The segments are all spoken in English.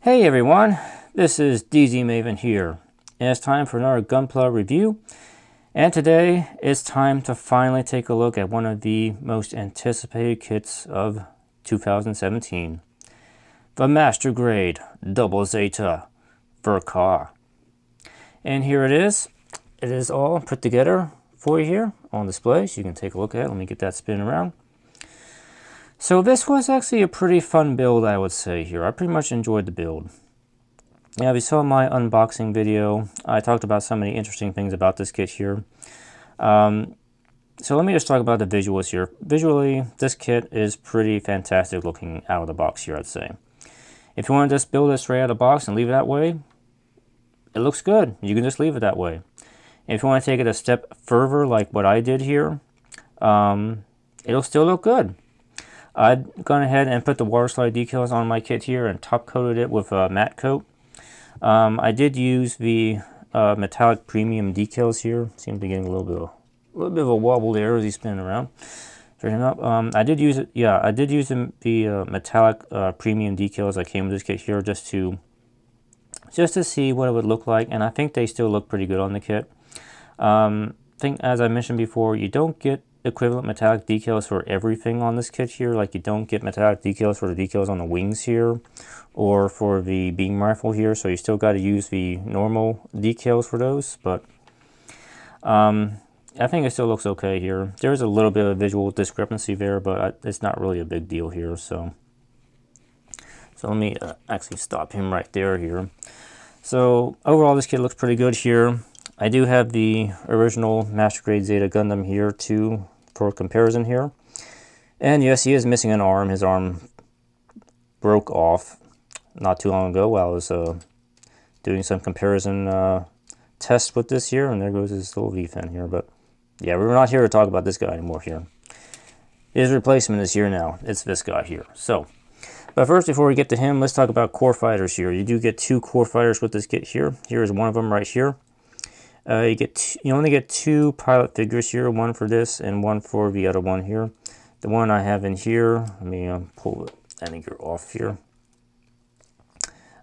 Hey everyone, this is DZ Maven here, and it's time for another Gunpla review. And today it's time to finally take a look at one of the most anticipated kits of 2017, the Master Grade ZZ Gundam. And here it is. It is all put together for you here on display, so you can take a look at it. Let me get that spinning around. So this was actually a pretty fun build, I would say here. I pretty much enjoyed the build. Now, if you saw my unboxing video, I talked about some of the interesting things about this kit here. So let me just talk about the visuals here. Visually, this kit is pretty fantastic looking out of the box here, I'd say. If you want to just build it straight out of the box and leave it that way, it looks good. You can just leave it that way. If you want to take it a step further, like what I did here, it'll still look good. I've gone ahead and put the water slide decals on my kit here and top coated it with a matte coat. I did use the metallic premium decals here. Seems to be getting a little bit of a wobble there as he's spinning around. Straighten up. I did use it. Yeah, I did use the metallic premium decals that came with this kit here just to see what it would look like, and I think they still look pretty good on the kit. I think, as I mentioned before, you don't get equivalent metallic decals for everything on this kit here. Like, you don't get metallic decals for the decals on the wings here or for the beam rifle here, so you still got to use the normal decals for those, but I think it still looks okay here. There's a little bit of visual discrepancy there, but it's not really a big deal here. So let me actually stop him right there here. So overall, this kit looks pretty good here. I do have the original Master Grade ZZ Gundam here too for comparison here. And yes, he is missing an arm. His arm broke off not too long ago while I was doing some comparison tests with this here. And there goes his little V-fin here. But yeah, we're not here to talk about this guy anymore here. His replacement is here now. It's this guy here. So, but first, before we get to him, let's talk about core fighters here. You do get 2 core fighters with this kit here. Here is one of them right here. You only get 2 pilot figures here, one for this and one for the other one here. The one I have in here, let me pull the landing gear off here.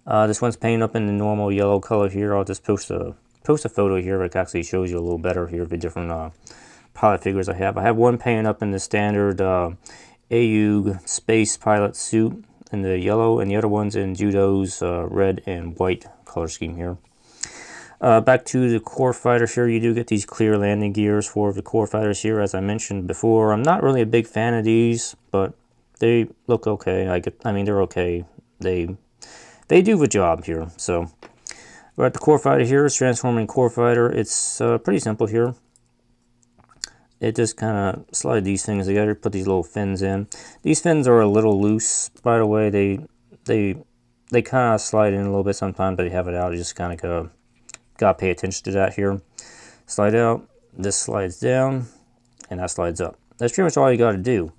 This one's painted up in the normal yellow color here. I'll just post a photo here that actually shows you a little better here the different pilot figures I have. I have one painted up in the standard AU space pilot suit in the yellow, and the other one's in Judo's red and white color scheme here. Back to the core fighters here, you do get these clear landing gears for the core fighters here, as I mentioned before. I'm not really a big fan of these, but they look okay. I mean, they're okay. They do the job here. So we're at the core fighter here. It's transforming core fighter. It's pretty simple here. It just kind of slide these things together, put these little fins in. These fins are a little loose, by the way. They kind of slide in a little bit sometimes, but they have it out. You just kind of gotta pay attention to that here. Slide out, this slides down, and that slides up. That's pretty much all you gotta do.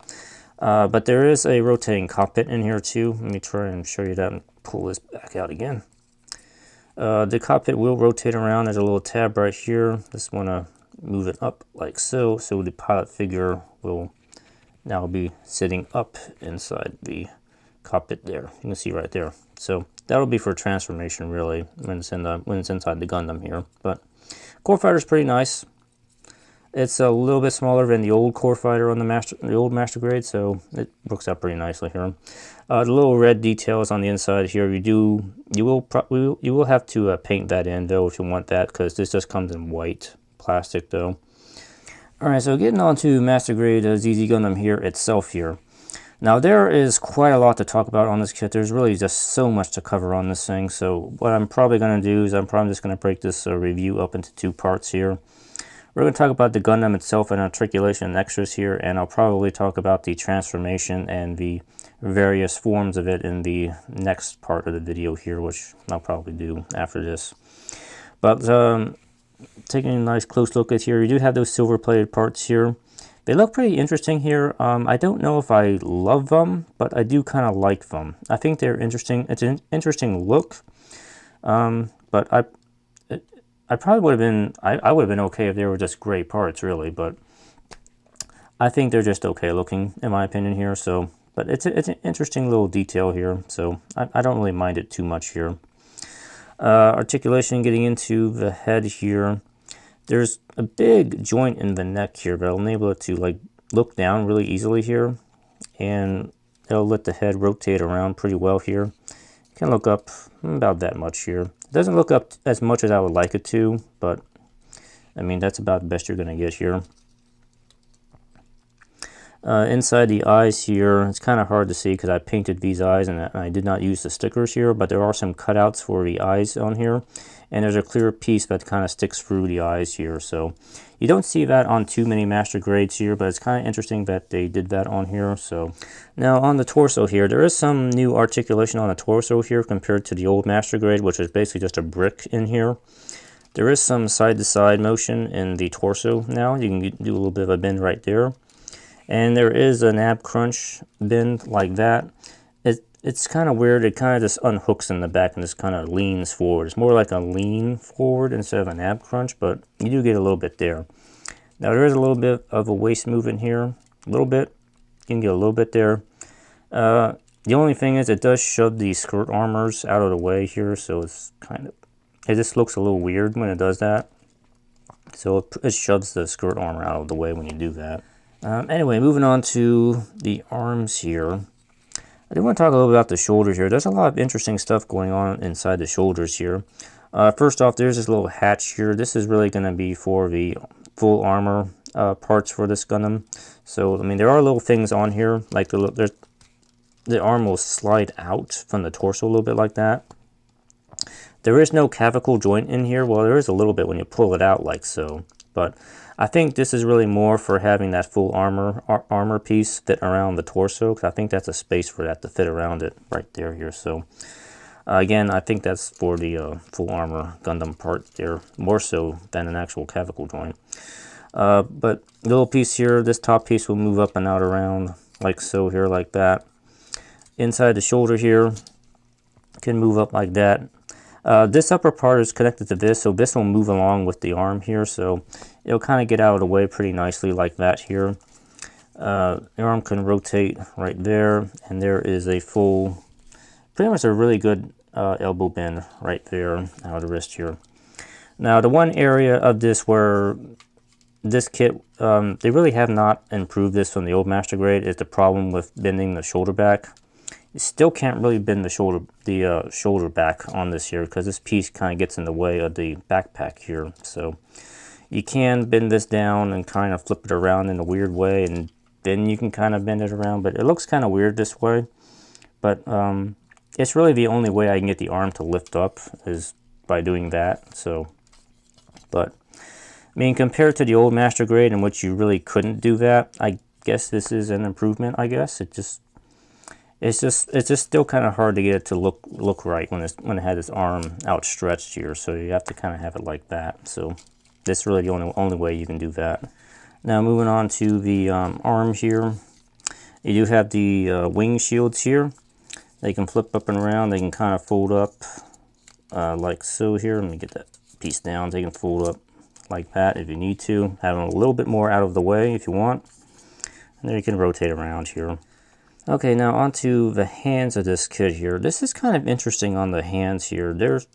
But there is a rotating cockpit in here too. Let me try and show you that and pull this back out again. The cockpit will rotate around. There's a little tab right here. Just want to move it up like so. So the pilot figure will now be sitting up inside the cockpit there. You can see right there. So that'll be for transformation really when it's inside the Gundam here. But core fighter is pretty nice. It's a little bit smaller than the old core fighter on the old Master Grade, so it works out pretty nicely here. The little red details on the inside here, you will have to paint that in though if you want that, because this just comes in white plastic though. All right, so getting on to Master Grade ZZ Gundam here itself here. Now, there is quite a lot to talk about on this kit. There's really just so much to cover on this thing. So what I'm probably going to do is I'm probably just going to break this review up into 2 parts here. We're going to talk about the Gundam itself and articulation and extras here, and I'll probably talk about the transformation and the various forms of it in the next part of the video here, which I'll probably do after this. But taking a nice close look at here, you do have those silver-plated parts here. They look pretty interesting here. I don't know if I love them, but I do kind of like them. I think they're interesting. It's an interesting look, but I probably would have been, I would have been okay if they were just gray parts really, but I think they're just okay looking in my opinion here. So But it's an interesting little detail here, so I don't really mind it too much here. Articulation, getting into the head here. There's a big joint in the neck here, but I'll enable it to like look down really easily here, and it'll let the head rotate around pretty well here. You can look up about that much here. It doesn't look up as much as I would like it to, but I mean, that's about the best you're going to get here. Inside the eyes here, it's kind of hard to see because I painted these eyes and I did not use the stickers here, but there are some cutouts for the eyes on here, and there's a clear piece that kind of sticks through the eyes here. So you don't see that on too many Master Grades here, but it's kind of interesting that they did that on here. So now on the torso here, there is some new articulation on the torso here compared to the old Master Grade, which is basically just a brick in here. There is some side-to-side motion in the torso now. You can do a little bit of a bend right there. And there is an ab crunch bend like that. It's kind of weird. It kind of just unhooks in the back and just kind of leans forward. It's more like a lean forward instead of an ab crunch, but you do get a little bit there. Now there is a little bit of a waist movement here. A little bit. You can get a little bit there. The only thing is it does shove the skirt armors out of the way here, so it's kind of... It just looks a little weird when it does that. So it shoves the skirt armor out of the way when you do that. Anyway, moving on to the arms here. I do want to talk a little bit about the shoulders here. There's a lot of interesting stuff going on inside the shoulders here. First off, there's this little hatch here. This is really going to be for the full armor parts for this Gundam. So, I mean, there are little things on here. Like the arm will slide out from the torso a little bit like that. There is no clavicle joint in here. Well, there is a little bit when you pull it out like so. But I think this is really more for having that full armor piece fit around the torso, because I think that's a space for that to fit around it right there here. So again, I think that's for the full armor Gundam part there, more so than an actual clavicle joint. But little piece here, this top piece will move up and out around like so here, like that. Inside the shoulder here can move up like that. This upper part is connected to this, so this will move along with the arm here, so it'll kind of get out of the way pretty nicely like that here. The arm can rotate right there, and there is a full, pretty much a really good elbow bend right there out of the wrist here. Now the one area of this where this kit, they really have not improved this from the old Master Grade, is the problem with bending the shoulder back. You still can't really bend the shoulder back on this here, because this piece kind of gets in the way of the backpack here. So you can bend this down and kind of flip it around in a weird way, and then you can kind of bend it around, but it looks kind of weird this way. But it's really the only way I can get the arm to lift up is by doing that. So, but I mean, compared to the old Master Grade in which you really couldn't do that, I guess this is an improvement. I guess it's just still kind of hard to get it to look right when it had its arm outstretched here. So you have to kind of have it like that. So that's really the only way you can do that. Now moving on to the arm here, you do have the wing shields here. They can flip up and around. They can kind of fold up like so here. Let me get that piece down. They can fold up like that if you need to. Have them a little bit more out of the way if you want. And then you can rotate around here. Okay, now onto the hands of this kit here. This is kind of interesting on the hands here. There's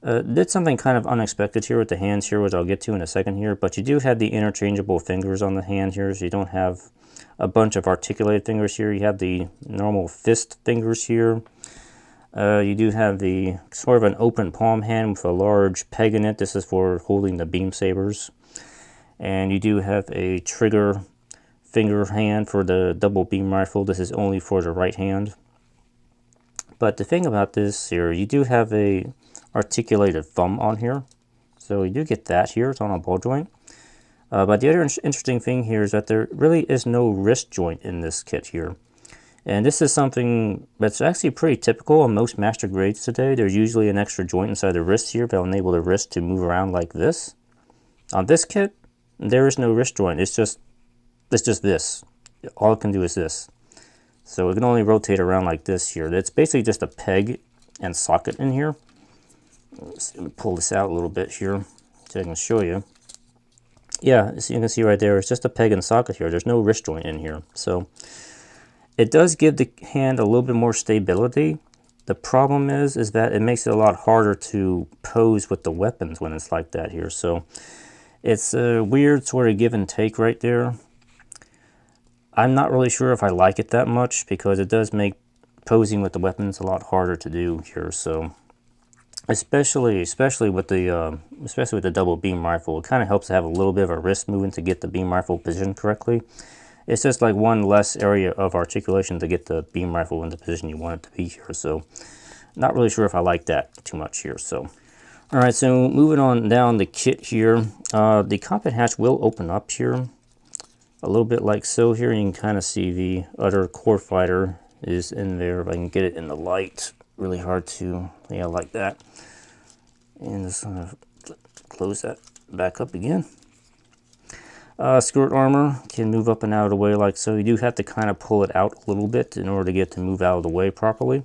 did something kind of unexpected here with the hands here, which I'll get to in a second here, but you do have the interchangeable fingers on the hand here, so you don't have a bunch of articulated fingers here. You have the normal fist fingers here. You do have the sort of an open palm hand with a large peg in it. This is for holding the beam sabers. And you do have a trigger finger hand for the double beam rifle. This is only for the right hand. But the thing about this here, you do have a articulated thumb on here. So you do get that here. It's on a ball joint. But the other interesting thing here is that there really is no wrist joint in this kit here. And this is something that's actually pretty typical on most Master Grades today. There's usually an extra joint inside the wrist here that will enable the wrist to move around like this. On this kit, there is no wrist joint. It's just this. All it can do is this. So it can only rotate around like this here. It's basically just a peg and socket in here. Let me pull this out a little bit here so I can show you. Yeah, so you can see right there, it's just a peg and socket here. There's no wrist joint in here. So It does give the hand a little bit more stability. The problem is that it makes it a lot harder to pose with the weapons when it's like that here. So it's a weird sort of give and take right there. I'm not really sure if I like it that much because it does make posing with the weapons a lot harder to do here. So especially with the double beam rifle, it kind of helps to have a little bit of a wrist movement to get the beam rifle positioned correctly. It's just like one less area of articulation to get the beam rifle in the position you want it to be here. So not really sure if I like that too much here. So all right, so moving on down the kit here, the cockpit hatch will open up here a little bit like so. Here you can kind of see the other core fighter is in there. If I can get it in the light, really hard to, yeah, like that. And just gonna close that back up again. Skirt armor can move up and out of the way like so. You do have to kind of pull it out a little bit in order to get to move out of the way properly.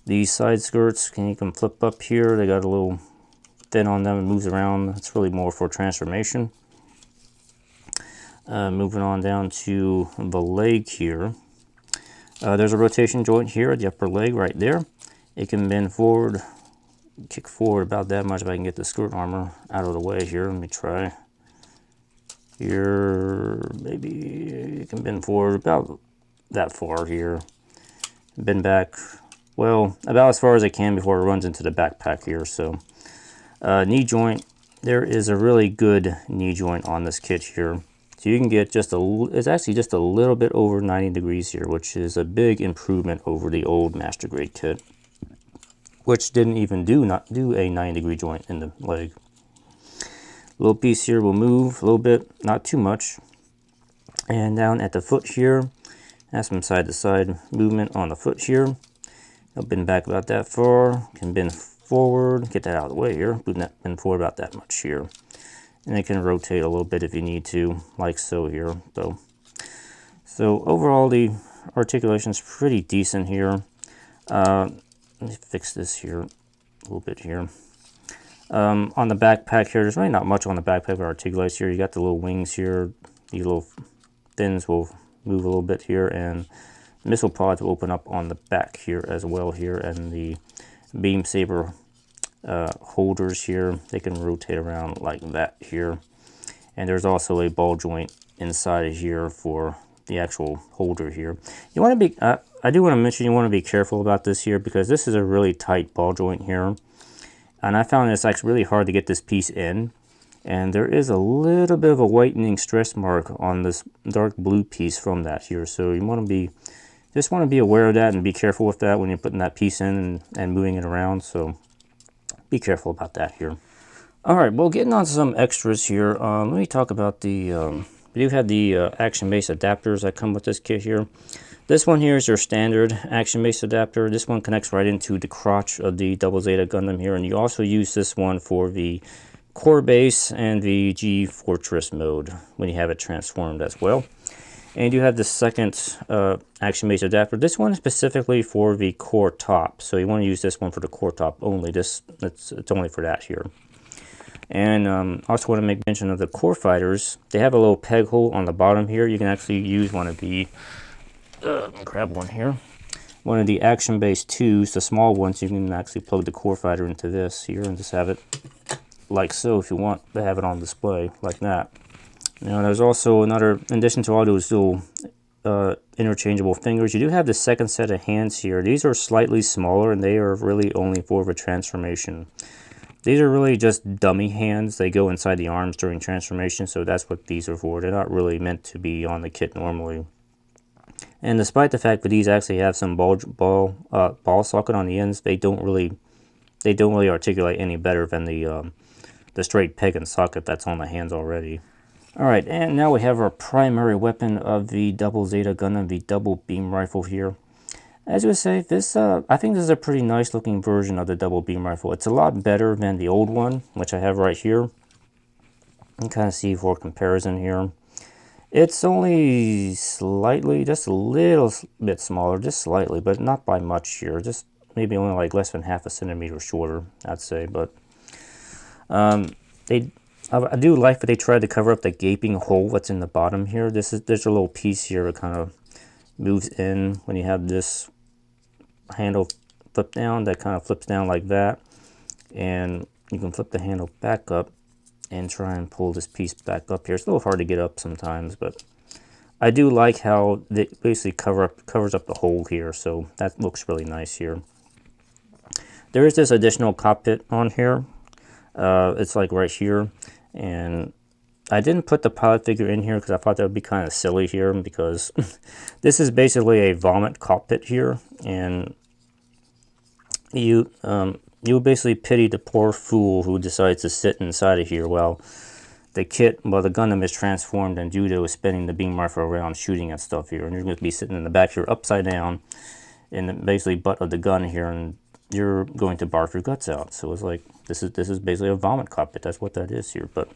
These side skirts, you can flip up here. They got a little fin on them and moves around. It's really more for transformation. Moving on down to the leg here. There's a rotation joint here at the upper leg right there. It can bend forward, kick forward about that much if I can get the skirt armor out of the way here. Let me try. Here, maybe you can bend forward about that far here. Bend back, well, about as far as I can before it runs into the backpack here. So, knee joint, there is a really good knee joint on this kit here. So you can get just it's actually just a little bit over 90 degrees here, which is a big improvement over the old Master Grade kit, which didn't even do a 90-degree joint in the leg. Little piece here will move a little bit, not too much. And down at the foot here, have some side-to-side movement on the foot here. I'll bend back about that far, can bend forward, get that out of the way here, bend forward about that much here. And it can rotate a little bit if you need to, like so here. So overall, the articulation is pretty decent here. Let me fix this here a little bit here. On the backpack here, there's really not much on the backpack that articulates here. You got the little wings here. These little fins will move a little bit here, and missile pods will open up on the back here as well here, and the beam saber holders here, they can rotate around like that here. And there's also a ball joint inside of here for the actual holder here. You want to be, I do want to mention, you want to be careful about this here because this is a really tight ball joint here. And I found it's actually really hard to get this piece in. And there is a little bit of a whitening stress mark on this dark blue piece from that here. So you want to be, just want to be aware of that and be careful with that when you're putting that piece in and moving it around. So be careful about that here. All right, well, getting on to some extras here. Let me talk about the, we do have the action-based adapters that come with this kit here. This one here is your standard action-based adapter. This one connects right into the crotch of the ZZ Gundam here, and you also use this one for the core base and the G Fortress mode when you have it transformed as well. And you have the second action-based adapter. This one is specifically for the core top, so you want to use this one for the core top only. It's only for that here. And also want to make mention of the core fighters. They have a little peg hole on the bottom here. You can actually use one of the grab one here. One of the action-based 2s, the small ones, you can actually plug the core fighter into this here and just have it like so if you want to have it on display like that. Now there's also another, in addition to all those little interchangeable fingers, you do have the second set of hands here. These are slightly smaller and they are really only for the transformation. These are really just dummy hands. They go inside the arms during transformation, so that's what these are for. They're not really meant to be on the kit normally. And despite the fact that these actually have some ball socket on the ends, they don't really articulate any better than the straight peg and socket that's on the hands already. All right, and now we have our primary weapon of the ZZ Gundam, the double beam rifle here. As we say, this I think this is a pretty nice looking version of the double beam rifle. It's a lot better than the old one, which I have right here. You can kind of see for comparison here. It's only slightly, just a little bit smaller, just slightly, but not by much here. Just maybe only like less than half a centimeter shorter, I'd say. But I do like that they tried to cover up the gaping hole that's in the bottom here. There's a little piece here that kind of moves in when you have this handle flip down. That kind of flips down like that, and you can flip the handle back up and try and pull this piece back up here. It's a little hard to get up sometimes, but I do like how they basically covers up the hole here, so that looks really nice here. There is this additional cockpit on here. It's like right here, and I didn't put the pilot figure in here because I thought that would be kind of silly here, because this is basically a vomit cockpit here, and you basically pity the poor fool who decides to sit inside of here while the Gundam is transformed and Judo is spinning the beam rifle around shooting at stuff here, and you're going to be sitting in the back here upside down in the basically butt of the gun here, and you're going to barf your guts out. So it's like this is basically a vomit cockpit. That's what that is here. But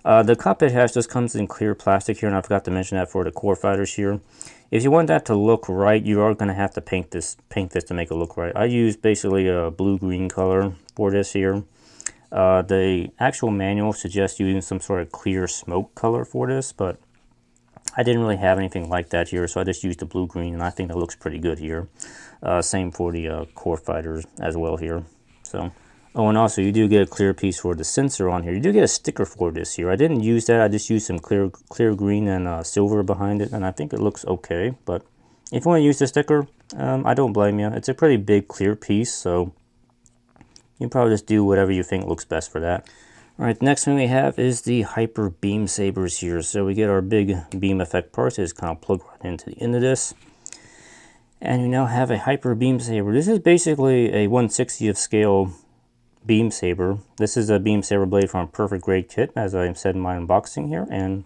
the cockpit hatch just comes in clear plastic here, and I forgot to mention that for the core fighters here. If you want that to look right, you are going to have to paint this to make it look right. I use basically a blue-green color for this here. The actual manual suggests using some sort of clear smoke color for this, but I didn't really have anything like that here, so I just used the blue-green, and I think that looks pretty good here. Same for the core fighters as well here. So, oh, and also you do get a clear piece for the sensor on here. You do get a sticker for this here. I didn't use that. I just used some clear green and silver behind it, and I think it looks okay. But if you want to use the sticker, I don't blame you. It's a pretty big clear piece, so you can probably just do whatever you think looks best for that. Alright, the next thing we have is the Hyper Beam Sabers here. So we get our big beam effect parts. It's kind of plugged right into the end of this. And you now have a Hyper Beam Saber. This is basically a 1/60th scale beam saber. This is a beam saber blade from a Perfect Grade kit, as I said in my unboxing here. And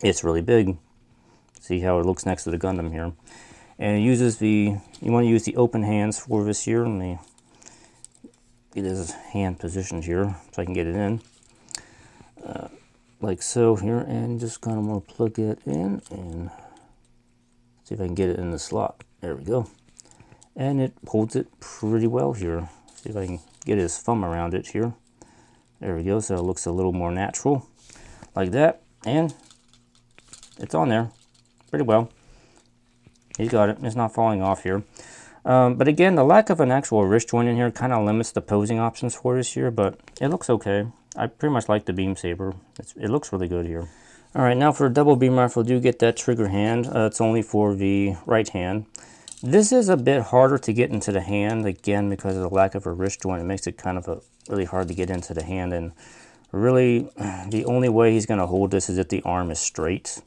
it's really big. See how it looks next to the Gundam here. And it uses you want to use the open hands for this here. Let me get his hand positioned here so I can get it in like so here, and just kind of want to plug it in and see if I can get it in the slot. There we go, and it holds it pretty well here. See if I can get his thumb around it here. There we go, so it looks a little more natural like that, and it's on there pretty well. He's got it. It's not falling off here. But again, the lack of an actual wrist joint in here kind of limits the posing options for this here, but it looks okay. I pretty much like the beam saber. It looks really good here. Alright, now for a double beam rifle, do get that trigger hand. It's only for the right hand. This is a bit harder to get into the hand, again, because of the lack of a wrist joint. It makes it kind of really hard to get into the hand, and really, the only way he's going to hold this is if the arm is straight.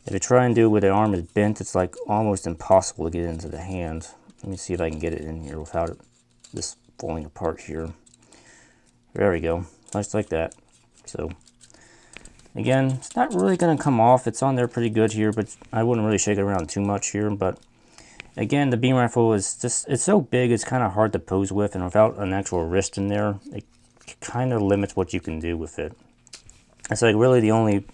If you try and do it with the arm is bent, it's like almost impossible to get into the hand. Let me see if I can get it in here without this falling apart here. There we go. Just like that. So, again, it's not really going to come off. It's on there pretty good here, but I wouldn't really shake it around too much here. But, again, the beam rifle is just, it's so big, it's kind of hard to pose with, and without an actual wrist in there, it kind of limits what you can do with it. It's like really the only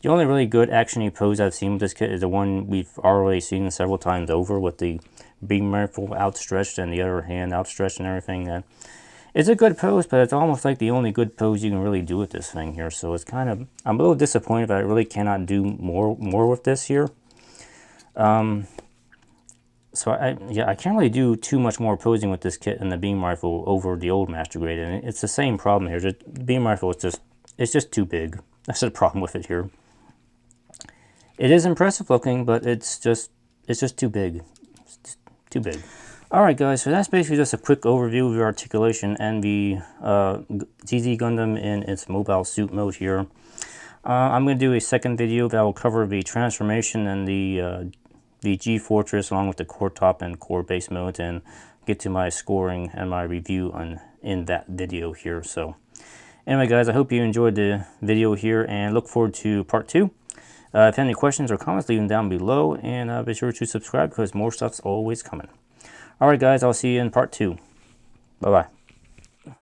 really good actiony pose I've seen with this kit is the one we've already seen several times over, with the beam rifle outstretched and the other hand outstretched and everything. It's a good pose, but it's almost like the only good pose you can really do with this thing here. So it's kind of, I'm a little disappointed that I really cannot do more with this here. So I can't really do too much more posing with this kit and the beam rifle over the old Master Grade, and it's the same problem here. The beam rifle is just too big. That's the problem with it here. It is impressive looking, but it's just too big. It's just too big. Alright guys, so that's basically just a quick overview of the Articulation and the ZZ Gundam in its mobile suit mode here. I'm going to do a second video that will cover the transformation and the G Fortress along with the core top and core base mode, and get to my scoring and my review in that video here. So anyway guys, I hope you enjoyed the video here, and look forward to part 2. If you have any questions or comments, leave them down below, and be sure to subscribe because more stuff's always coming. Alright guys, I'll see you in part 2. Bye-bye.